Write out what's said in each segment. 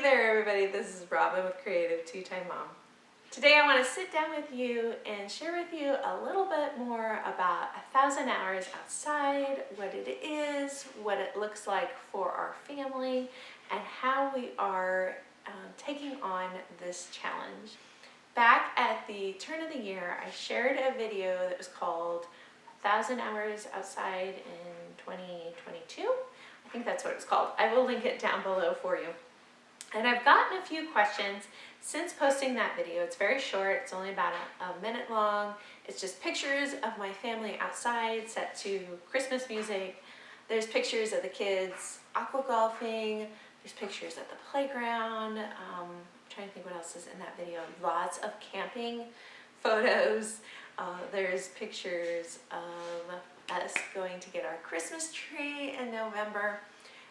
there everybody, this is Robin with Creative2xmom. Today I want to sit down with you and share with you a little bit more about 1,000 hours outside, what it is, what it looks like for our family, and how we are taking on this challenge. Back at the turn of the year, I shared a video that was called 1,000 Hours Outside in 2022. I think that's what it's called. I will link it down below for you. And I've gotten a few questions since posting that video. It's very short, it's only about a minute long. It's just pictures of my family outside set to Christmas music. There's pictures of the kids aqua golfing. There's pictures at the playground. I'm trying to think what else is in that video. Lots of camping photos. There's pictures of us going to get our Christmas tree in November.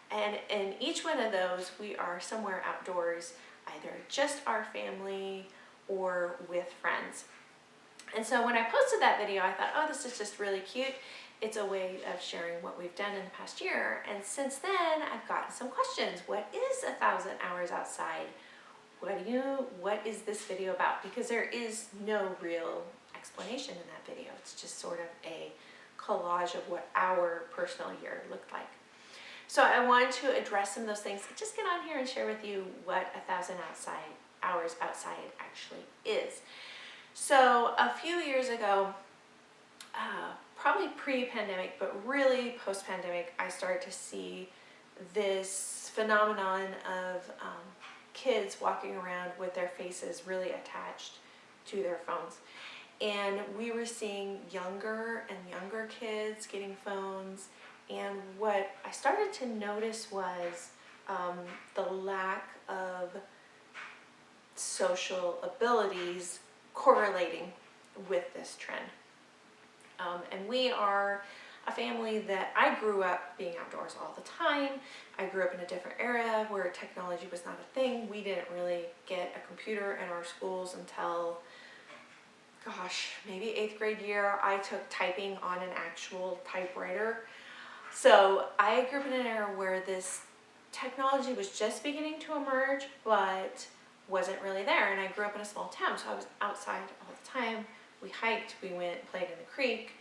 And in each one of those, we are somewhere outdoors, either just our family or with friends. And so when I posted that video, I thought, oh, this is just really cute. It's a way of sharing what we've done in the past year. And since then, I've gotten some questions. What is 1,000 hours outside? What is this video about? Because there is no real explanation in that video. It's just sort of a collage of what our personal year looked like. So I wanted to address some of those things. Just get on here and share with you what 1,000 hours outside actually is. So a few years ago, probably pre-pandemic, but really post-pandemic, I started to see this phenomenon of kids walking around with their faces really attached to their phones. And we were seeing younger and younger kids getting phones. And what I started to notice was the lack of social abilities correlating with this trend. And we are a family that I grew up being outdoors all the time. I grew up in a different era where technology was not a thing. We didn't really get a computer in our schools until, gosh, maybe 8th grade year. I took typing on an actual typewriter. So I grew up in an era where this technology was just beginning to emerge, but wasn't really there. And I grew up in a small town, so I was outside all the time. We hiked, we went, played in the creek.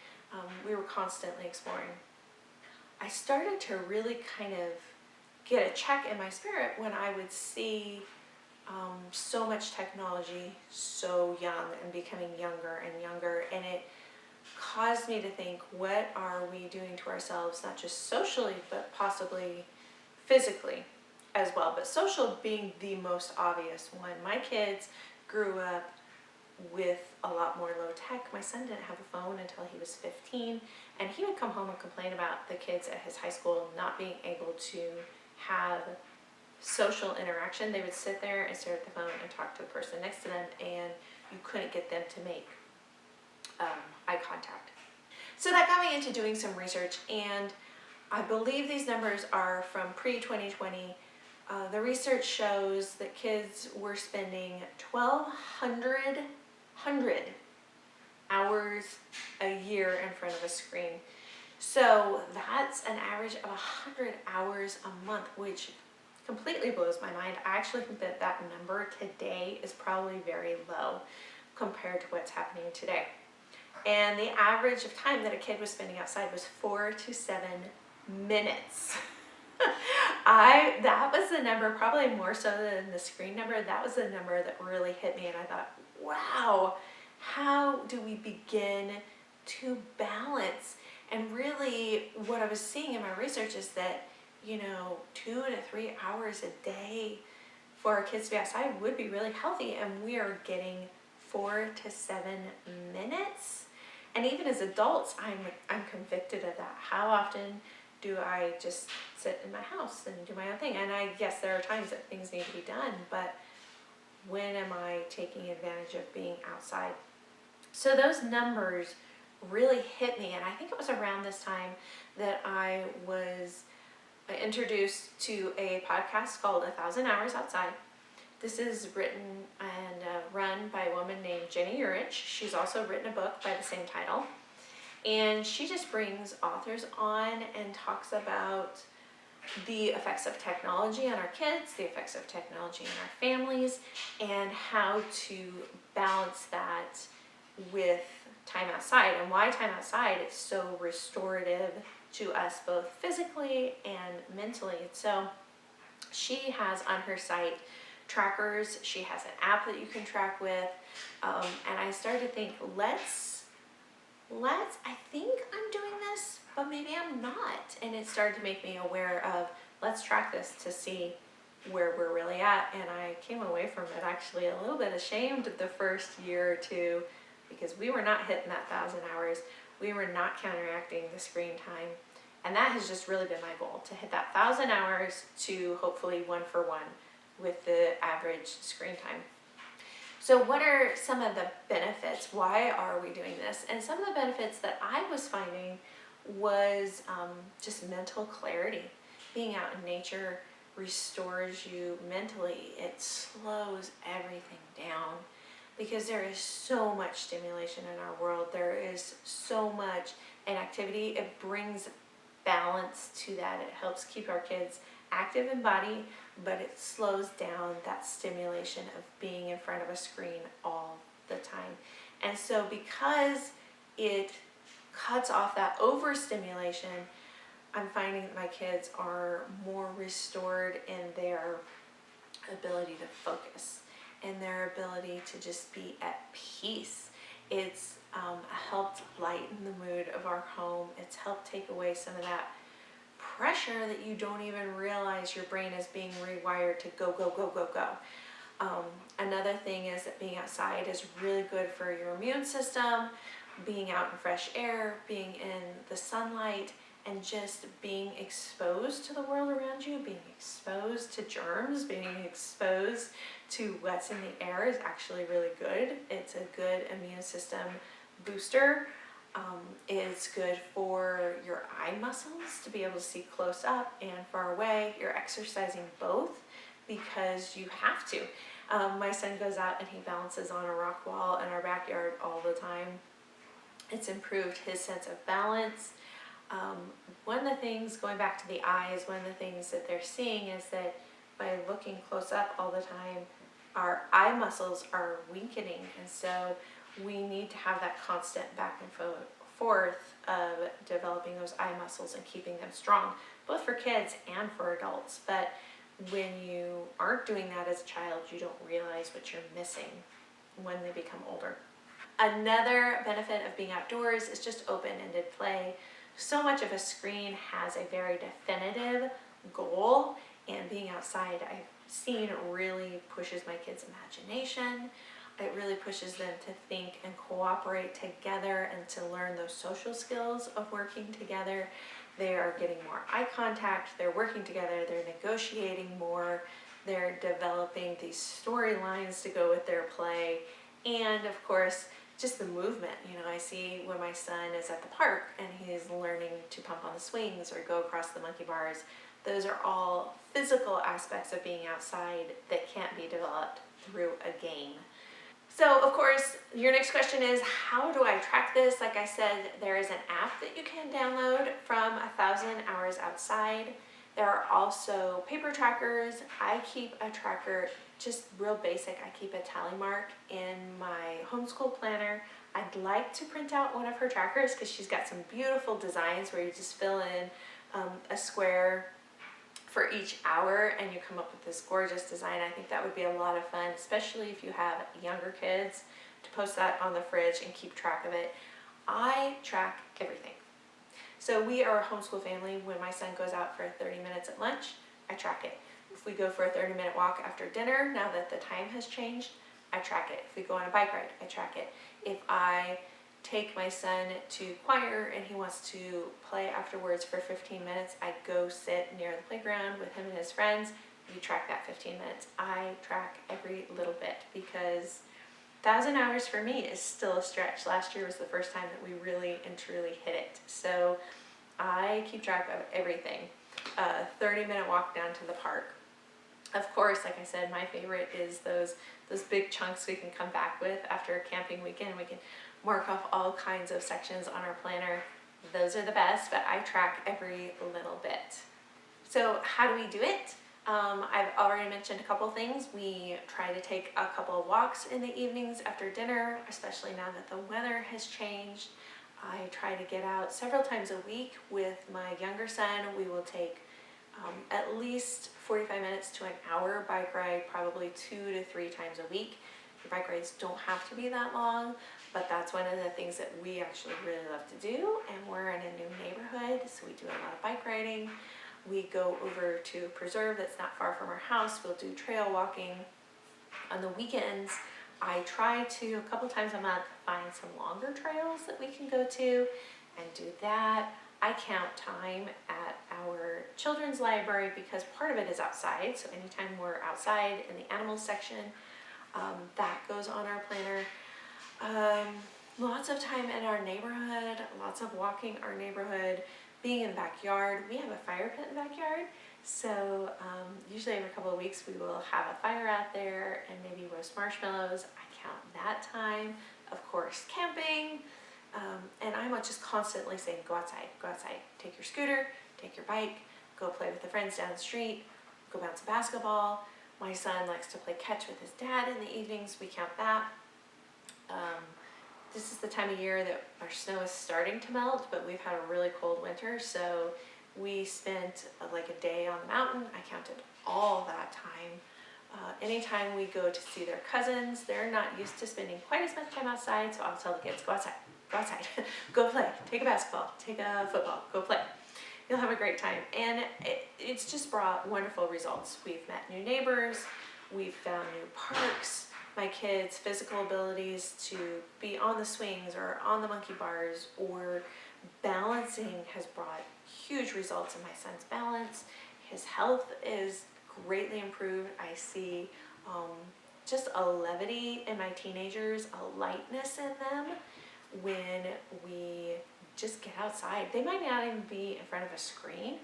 We were constantly exploring. I started to really kind of get a check in my spirit when I would see so much technology so young and becoming younger and younger. And it caused me to think, what are we doing to ourselves, not just socially, but possibly physically as well. But social being the most obvious one. My kids grew up with a lot more low tech. My son didn't have a phone until he was 15, and he would come home and complain about the kids at his high school not being able to have social interaction. They would sit there and stare at the phone and talk to the person next to them, and you couldn't get them to make eye contact. So that got me into doing some research, and I believe these numbers are from pre-2020. The research shows that kids were spending 1,200 hours a year in front of a screen. So that's an average of 100 hours a month, which completely blows my mind. I actually think that that number today is probably very low compared to what's happening today. And the average of time that a kid was spending outside was 4 to 7 minutes. That was the number, probably more so than the screen number. That was the number that really hit me, and I thought, wow, how do we begin to balance? And really what I was seeing in my research is that, 2 to 3 hours a day for our kids to be outside would be really healthy, and we are getting 4 to 7 minutes. And even as adults, I'm convicted of that. How often do I just sit in my house and do my own thing? And yes, there are times that things need to be done, but when am I taking advantage of being outside? So those numbers really hit me, and I think it was around this time that I was introduced to a podcast called 1,000 Hours Outside. This is written and run by a woman named Jenny Urich. She's also written a book by the same title. And she just brings authors on and talks about the effects of technology on our kids, the effects of technology in our families, and how to balance that with time outside, and why time outside is so restorative to us both physically and mentally. So she has on her site trackers. She has an app that you can track with, and I started to think, I think I'm doing this, but maybe I'm not. And it started to make me aware of, let's track this to see where we're really at. And I came away from it actually a little bit ashamed the first year or two, because we were not hitting that 1,000 hours. We were not counteracting the screen time. And that has just really been my goal, to hit that 1,000 hours to hopefully 1-for-1 with the average screen time. So what are some of the benefits? Why are we doing this? And some of the benefits that I was finding was just mental clarity. Being out in nature restores you mentally. It slows everything down because there is so much stimulation in our world. There is so much inactivity. It brings balance to that. It helps keep our kids active in body, but it slows down that stimulation of being in front of a screen all the time. And so because it cuts off that overstimulation, I'm finding that my kids are more restored in their ability to focus and their ability to just be at peace. It's helped lighten the mood of our home. It's helped take away some of that pressure that you don't even realize your brain is being rewired to go, go, go, go, go. Another thing is that being outside is really good for your immune system, being out in fresh air, being in the sunlight, and just being exposed to the world around you, being exposed to germs, being exposed to what's in the air is actually really good. It's a good immune system booster. It's good for your eye muscles to be able to see close up and far away. You're exercising both because you have to. My son goes out and he balances on a rock wall in our backyard all the time. It's improved his sense of balance. One of the things, going back to the eyes, one of the things that they're seeing is that by looking close up all the time, our eye muscles are weakening, and so we need to have that constant back and forth of developing those eye muscles and keeping them strong, both for kids and for adults. But when you aren't doing that as a child, you don't realize what you're missing when they become older. Another benefit of being outdoors is just open-ended play. So much of a screen has a very definitive goal, and being outside, I've seen, really pushes my kids' imagination. It really pushes them to think and cooperate together and to learn those social skills of working together. They are getting more eye contact, they're working together, they're negotiating more, they're developing these storylines to go with their play, and of course, just the movement. You know, I see when my son is at the park and he's learning to pump on the swings or go across the monkey bars. Those are all physical aspects of being outside that can't be developed through a game. So of course, your next question is, how do I track this? Like I said, there is an app that you can download from 1,000 Hours Outside. There are also paper trackers. I keep a tracker, just real basic. I keep a tally mark in my homeschool planner. I'd like to print out one of her trackers because she's got some beautiful designs where you just fill in a square for each hour and you come up with this gorgeous design. I think that would be a lot of fun, especially if you have younger kids, to post that on the fridge and keep track of it. I track everything. So we are a homeschool family. When my son goes out for 30 minutes at lunch, I track it. If we go for a 30-minute walk after dinner, now that the time has changed, I track it. If we go on a bike ride, I track it. If I take my son to choir and he wants to play afterwards for 15 minutes, I go sit near the playground with him and his friends. We track that 15 minutes. I track every little bit because 1,000 hours for me is still a stretch. Last year was the first time that we really and truly hit it. So I keep track of everything. A 30-minute walk down to the park. Of course, like I said, my favorite is those big chunks we can come back with after a camping weekend. We can mark off all kinds of sections on our planner. Those are the best, but I track every little bit. So how do we do it? I've already mentioned a couple things. We try to take a couple of walks in the evenings after dinner, especially now that the weather has changed. I try to get out several times a week with my younger son. We will take at least 45 minutes to an hour bike ride, probably 2 to 3 times a week. Your bike rides don't have to be that long, but that's one of the things that we actually really love to do. And we're in a new neighborhood, so we do a lot of bike riding. We go over to a preserve that's not far from our house. We'll do trail walking. On the weekends, I try to, a couple times a month, find some longer trails that we can go to and do that. I count time at our children's library because part of it is outside. So anytime we're outside in the animals section, that goes on our planner. Lots of time in our neighborhood, lots of walking our neighborhood, being in the backyard. We have a fire pit in the backyard. So usually every couple of weeks we will have a fire out there and maybe roast marshmallows. I count that time. Of course, camping. And I'm just constantly saying, go outside, take your scooter, take your bike, go play with the friends down the street, go bounce a basketball. My son likes to play catch with his dad in the evenings. We count that. This is the time of year that our snow is starting to melt, but we've had a really cold winter, so we spent like a day on the mountain. I counted all that time. Anytime we go to see their cousins, they're not used to spending quite as much time outside, so I'll tell the kids, go outside, go play, take a basketball, take a football, go play. You'll have a great time. And it's just brought wonderful results. We've met new neighbors, we've found new parks. My kids' physical abilities to be on the swings or on the monkey bars or balancing has brought huge results in my son's balance. His health is greatly improved. I see just a levity in my teenagers, a lightness in them when we just get outside. They might not even be in front of a screen,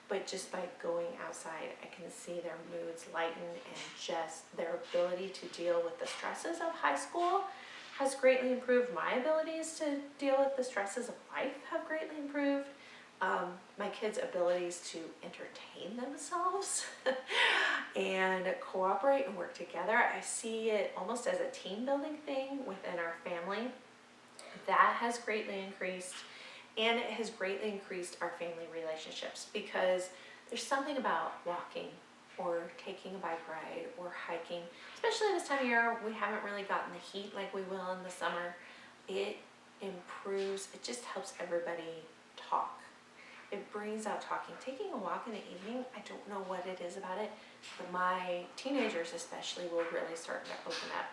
but just by going outside, I can see their moods lighten, and just their ability to deal with the stresses of high school has greatly improved. My abilities to deal with the stresses of life have greatly improved. My kids' abilities to entertain themselves and cooperate and work together. I see it almost as a team building thing within our family. That has greatly increased. And it has greatly increased our family relationships because there's something about walking or taking a bike ride or hiking, especially this time of year. We haven't really gotten the heat like we will in the summer. It improves, it just helps everybody talk. It brings out talking. Taking a walk in the evening, I don't know what it is about it, but my teenagers especially will really start to open up.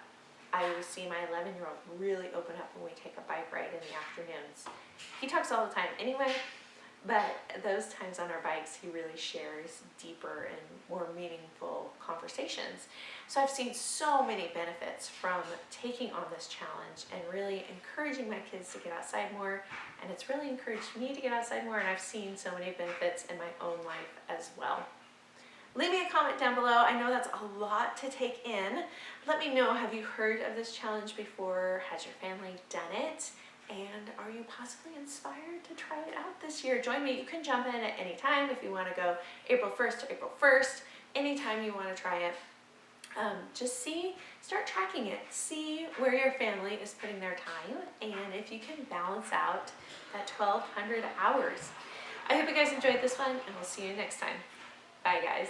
I see my 11-year-old really open up when we take a bike ride in the afternoons. He talks all the time anyway, but those times on our bikes, he really shares deeper and more meaningful conversations. So I've seen so many benefits from taking on this challenge and really encouraging my kids to get outside more. And it's really encouraged me to get outside more, and I've seen so many benefits in my own life as well. Leave me a comment down below. I know that's a lot to take in. Let me know, have you heard of this challenge before? Has your family done it? And are you possibly inspired to try it out this year? Join me. You can jump in at any time if you want to go April 1st to April 1st. Anytime you want to try it. Just start tracking it. See where your family is putting their time and if you can balance out that 1,200 hours. I hope you guys enjoyed this one, and we'll see you next time. Bye, guys.